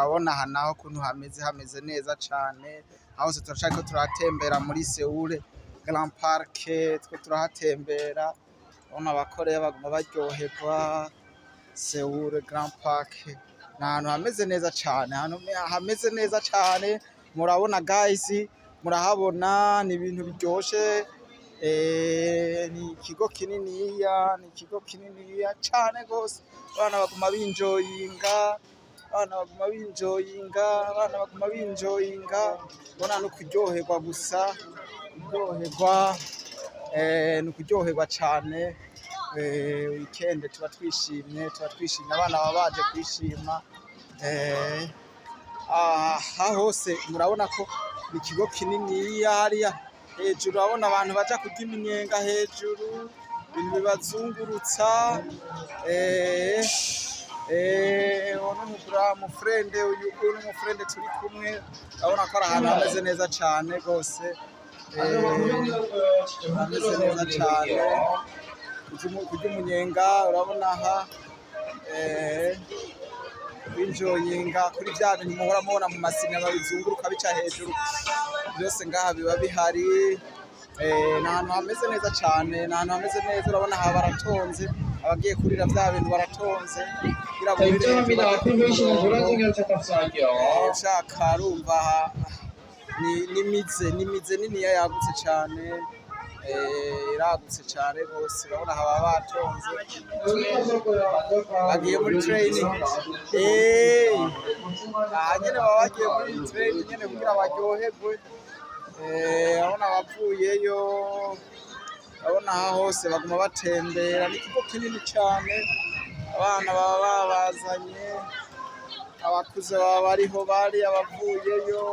murabona aha naho ukuntu hameze neza cane, aho hose turashaka turatembera muri Seoul Grand Park, two turahatembera, urabona abakoreya baguma baryoherwa. Seoul Grand Park ni ahantu hameze neza cane, hameze neza cane, murabona guys, murahabona ni ibintu biryoshe. Ni ikigo kininiya cane gose, abana baguma binjoyinga, bona no kuryoherwa gusa, ni ukuryoherwa cane. Weekend tuba twishimye, abana baba baje kwishima. Aha hose murabona ko ni ikigo kininiya, hariya hejuru urabona abantu baja kurya iminyenga hejuru, ibintu bibazungurutsa. Umufrende n'umufrende turi kumwe, urabona ko ari ahantu hameze neza cane gose, hameze neza cane. Kurya umunyenga, urabona aha binjoyinga kuri vya bintu muhora mubona mu masinema bizunguruka bica hejuru, byose ngaha biba bihari. Ni ahantu hameze neza cane, ni ahantu hameze neza. Urabona aha baratonze, abagiye kurira vya bintu baratonze kugira ushaka arumva. Aha ni mize niniya yagutse cane, iragutse cane gose. Urabona aha baba batonze, bagiye muri training. Aha nyene baba bagiye muri training nyene kugira baryoherwe. Urabona abavuyeyo, urabona aha hose baguma batembera, ni ikigo kinini cane. Abana baba babazanye, abakuze baba bariho, bari abavuyeyo.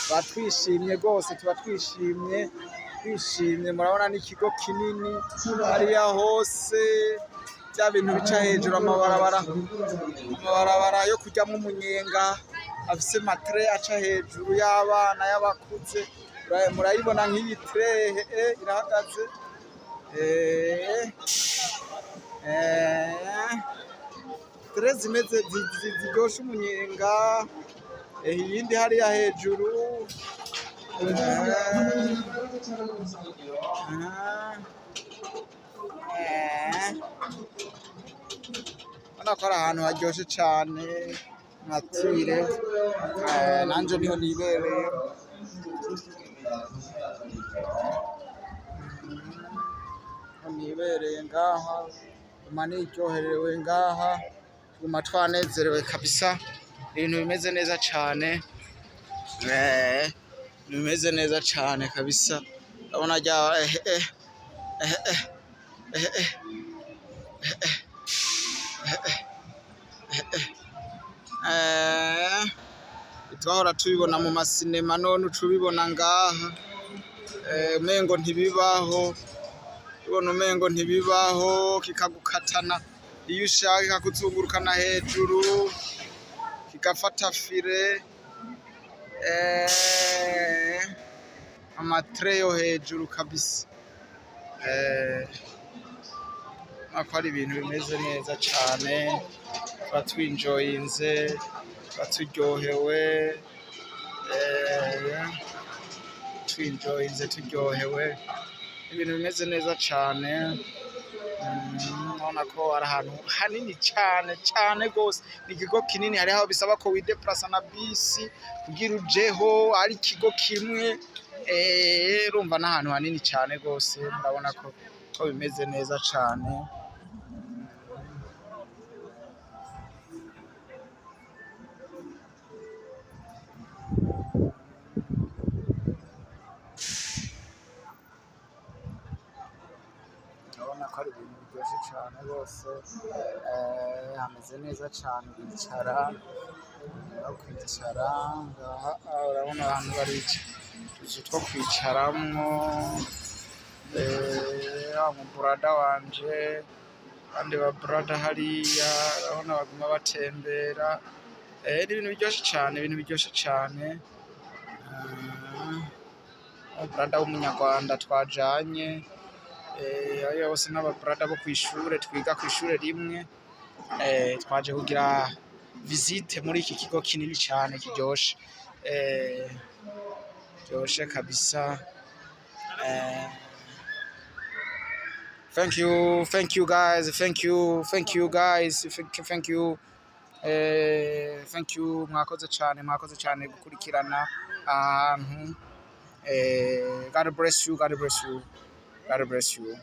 Tuba twishimye gose, twishimye. Murabona n'ikigo kinini, hariya hose vya bintu bica hejuru, amabarabara yo kuryamwo umunyenga afise matre aca hejuru y'abana, y'abakuze. Murayibona nk'iyi tray irahagaze, tray zimeze ziryoshe umunyenga. Iyindi hariya hejuru, urabona ko ari ahantu haryoshe cane, nature. Nanje niho nibereye ngaha, guma niryoherewe ngaha, guma twanezerewe kabisa. Ibintu bimeze neza cane, bimeze neza cane kabisa. Urabona twahora tubibona mu masinema, none uca ubibona ngaha. Umengo ntibibaho, kikagukatana iyo ushaka, kikakuzungurukana hejuru, kigafata fire, amatre yo hejuru kabisa. Ko ari ibintu bimeze neza cane, tuba twinjoyinze, tuba turyohewe, turyohewe. Ibintu bimeze neza cane. Urabona ko ari ahantu hanini cane gose, ni ikigo kinini. Hariho aho bisaba ko wideplasa na bisi kugira ujeho, ari ikigo kimwe. Urumva n'ahantu hanini cane gose, murabona ko bimeze neza cane. Urabona ko ari ibintu biryoshe cane gose, hameze neza cane. Kwicara ngaha, urabona abantu barica utuzu two kwicaramwo. Brada wanje, abandi ba brada hariya, urabona baguma batembera. Ni ibintu biryoshe cane. Brada w'umunyarwanda twajanye, aya bose n'ababrada bo kw'ishure, twiga kw'ishure rimwe. twaje kugira visite muri iki kigo kinini cyane kiryoshe kiryoshe kabisa. Thank you guys, thank you guys, thank you, mwakoze cyane gukurikirana ahantu. God bless you.